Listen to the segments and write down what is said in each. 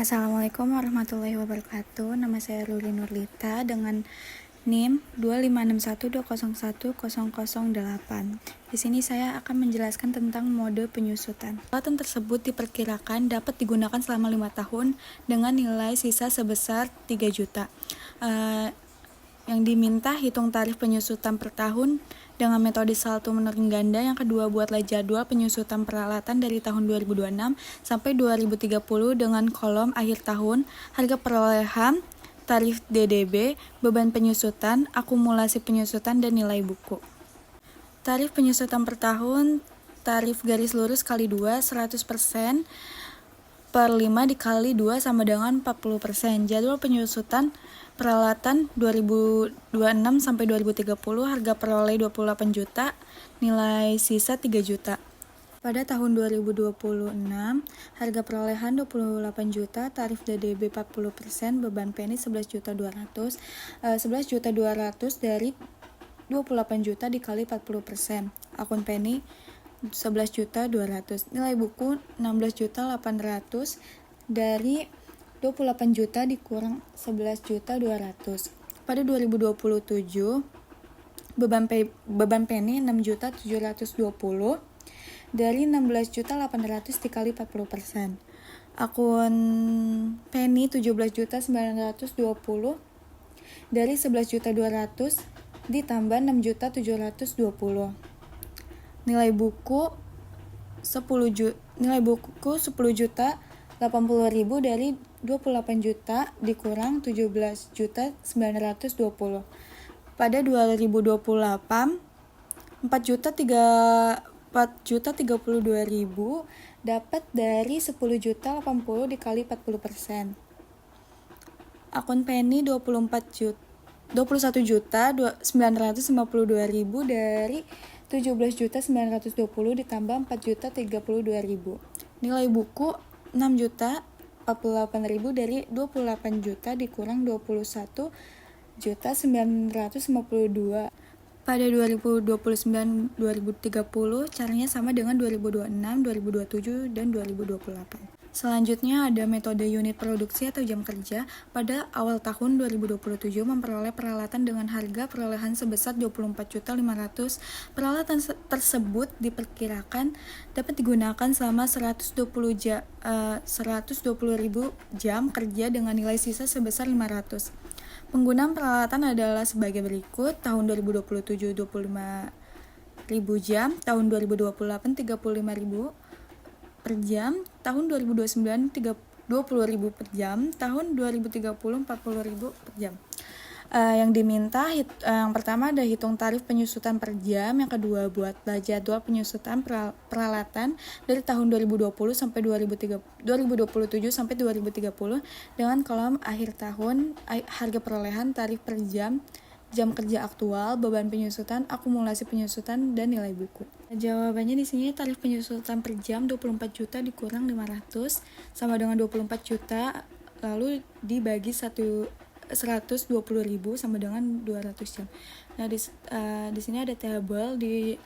Assalamualaikum warahmatullahi wabarakatuh. Nama saya Ruli Nurlita dengan NIM 25612011008. Di sini saya akan menjelaskan tentang mode penyusutan. Peralatan tersebut diperkirakan dapat digunakan selama 5 tahun dengan nilai sisa sebesar 3 juta. Yang diminta hitung tarif penyusutan per tahun dengan metode saldo menurun ganda. Yang kedua, buatlah jadwal penyusutan peralatan dari tahun 2026 sampai 2030 dengan kolom akhir tahun, harga perolehan, tarif DDB, beban penyusutan, akumulasi penyusutan, dan nilai buku. Tarif penyusutan per tahun, tarif garis lurus kali 2, 100%, per 5 dikali 2 sama dengan 40%. Jadwal penyusutan peralatan 2026 sampai 2030, harga peroleh 28 juta, nilai sisa 3 juta. Pada tahun 2026, harga perolehan 28 juta, tarif DDB 40%, beban PNI 11.200.000. 11.200.000 dari 28 juta dikali 40%. Akun PNI 11.200.000. Nilai buku 16.800.000 dari 28 juta dikurang 11.200.000. Pada 2027, beban PNI 6.720.000 dari 16.800.000 dikali 40%. Akun PNI 17.920.000 dari 11.200.000 ditambah 6.720.000. Nilai buku 10 juta 80.000 dari 28 juta dikurang 17.920. Pada 2028, 4.032.000 dapat dari 10 juta 80 dikali 40%. Akun PNI 21 juta 952.000 dari 17.920 ditambah 4.032.000. Nilai buku 6.048.000 dari 28 juta dikurang 21.952. Pada 2029-2030, caranya sama dengan 2026, 2027, dan 2028. Selanjutnya ada metode unit produksi atau jam kerja. Pada awal tahun 2027 memperoleh peralatan dengan harga perolehan sebesar 24.500.000. Peralatan tersebut diperkirakan dapat digunakan selama 120.000 jam kerja dengan nilai sisa sebesar 500. Penggunaan peralatan adalah sebagai berikut. Tahun 2027 25.000 jam, tahun 2028 35.000 per jam, tahun 2029 20.000 per jam, tahun 2030 40.000 per jam. Yang diminta yang pertama ada hitung tarif penyusutan per jam, yang kedua buatlah jadwal penyusutan peralatan dari tahun 2020 sampai 2027 sampai 2030 dengan kolom akhir tahun, harga perolehan, tarif per jam, jam kerja aktual, beban penyusutan, akumulasi penyusutan, dan nilai buku. Jawabannya di sini tarif penyusutan per jam 24 juta dikurang 500 sama dengan 24 juta lalu dibagi 120.000 sama dengan 200 jam. Nah, di sini ada tabel di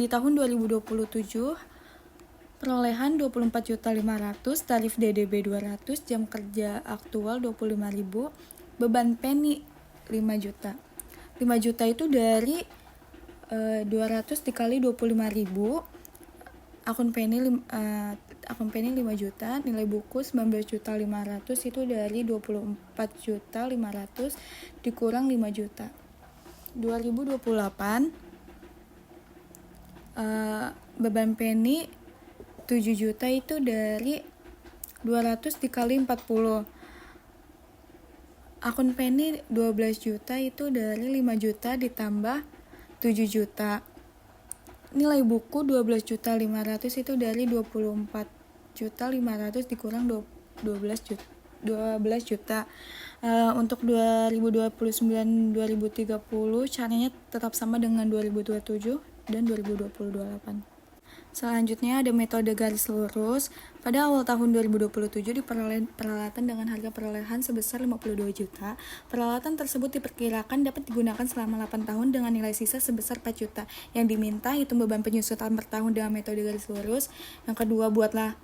tahun 2027 perolehan 24.500.000, tarif DDB 200, jam kerja aktual 25.000, beban PNI 5 juta. 5 juta itu dari 200 dikali 25.000. Akun PNI 5 juta, nilai buku 19.500.000 itu dari 24.500.000 dikurang 5 juta. 2028 beban PNI 7 juta itu dari 200 dikali 40. Akun PNI 12 juta itu dari 5 juta ditambah 7 juta. Nilai buku 12.500.000 itu dari 24.500.000 dikurang 12 juta. Untuk 2029-2030 caranya tetap sama dengan 2027 dan 2028. Selanjutnya ada metode garis lurus. Pada awal tahun 2027 diperoleh peralatan dengan harga perolehan sebesar 52 juta. Peralatan tersebut diperkirakan dapat digunakan selama 8 tahun dengan nilai sisa sebesar 4 juta. Yang diminta hitung beban penyusutan per tahun dengan metode garis lurus. Yang kedua, buatlah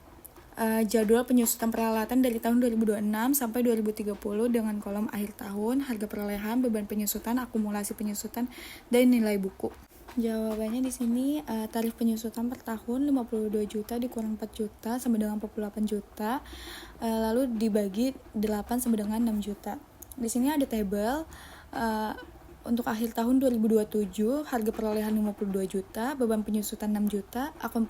jadwal penyusutan peralatan dari tahun 2026 sampai 2030 dengan kolom akhir tahun, harga perolehan, beban penyusutan, akumulasi penyusutan, dan nilai buku. Jawabannya di sini tarif penyusutan per tahun 52 juta dikurang 4 juta sama dengan 48 juta, lalu dibagi 8 sama dengan 6 juta. Di sini ada tabel untuk akhir tahun 2027 harga perolehan 52 juta, beban penyusutan 6 juta, akun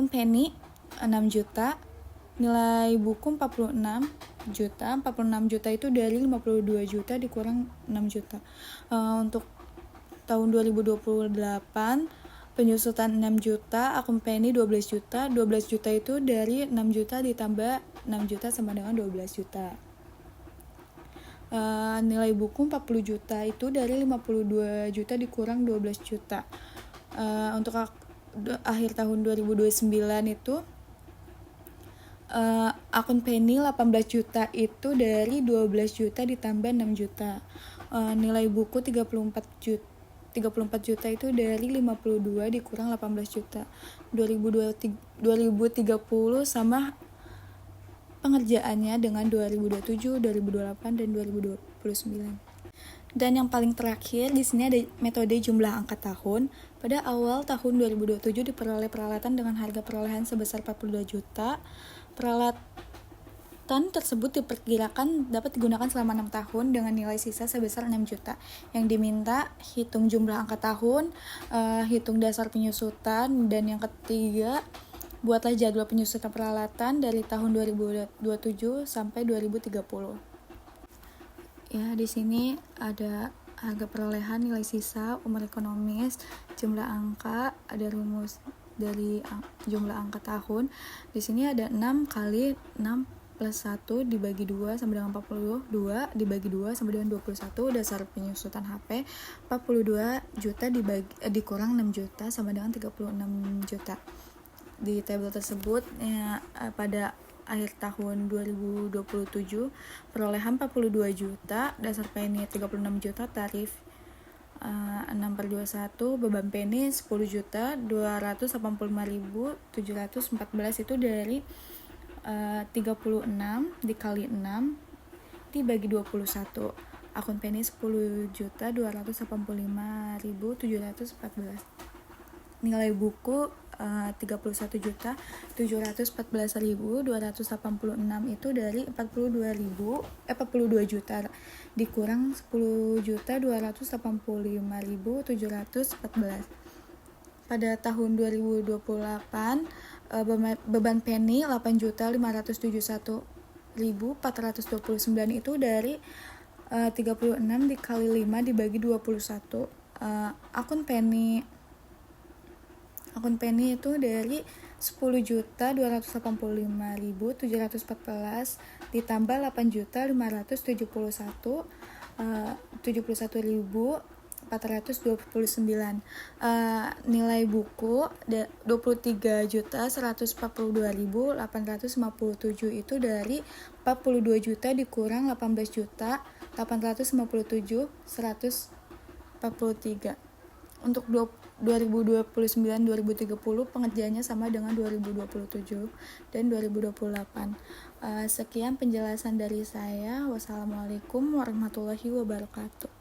penny 6 juta, nilai buku 46 juta. 46 juta itu dari 52 juta dikurang 6 juta. Untuk tahun 2028 penyusutan 6 juta, akun penny 12 juta. 12 juta itu dari 6 juta ditambah 6 juta sama dengan 12 juta. Nilai buku 40 juta itu dari 52 juta dikurang 12 juta. Untuk akhir tahun 2029 itu akun penny 18 juta itu dari 12 juta ditambah 6 juta. Nilai buku 34 juta itu dari 52 dikurang 18 juta. 2030 sama pengerjaannya dengan 2027, 2028 dan 2029. Dan yang paling terakhir di sini ada metode jumlah angka tahun. Pada awal tahun 2027 diperoleh peralatan dengan harga perolehan sebesar 42 juta. Peralatan tersebut diperkirakan dapat digunakan selama 6 tahun dengan nilai sisa sebesar 6 juta. Yang diminta hitung jumlah angka tahun, hitung dasar penyusutan, dan yang ketiga buatlah jadwal penyusutan peralatan dari tahun 2027 sampai 2030. Ya, di sini ada harga perolehan, nilai sisa, umur ekonomis, jumlah angka, ada rumus dari jumlah angka tahun. Di sini ada 6 kali 6 plus 1 dibagi 2 sama dengan 42, dibagi 2 sama dengan 21, dasar penyusutan HP 42 juta dikurang 6 juta sama dengan 36 juta. Di tabel tersebut pada akhir tahun 2027 perolehan 42 juta, dasar penny 36 juta, tarif 6/21, beban penny 10 juta 285.714 itu dari 36 dikali 6 dibagi 21. Akun penny 10 juta 285.714. Nilai buku 31.714.286 itu dari 42 juta dikurang 10.285.714. Pada tahun 2028 beban penny 8.571.429 itu dari 36 dikali 5 dibagi 21. Akun penny itu dari 10.285.714 ditambah 8.571.429. Nilai buku 23.142.857 itu dari 42 juta dikurang 18 juta 857.143. Untuk 2029-2030 pengerjaannya sama dengan 2027 dan 2028. Sekian penjelasan dari saya. Wassalamualaikum warahmatullahi wabarakatuh.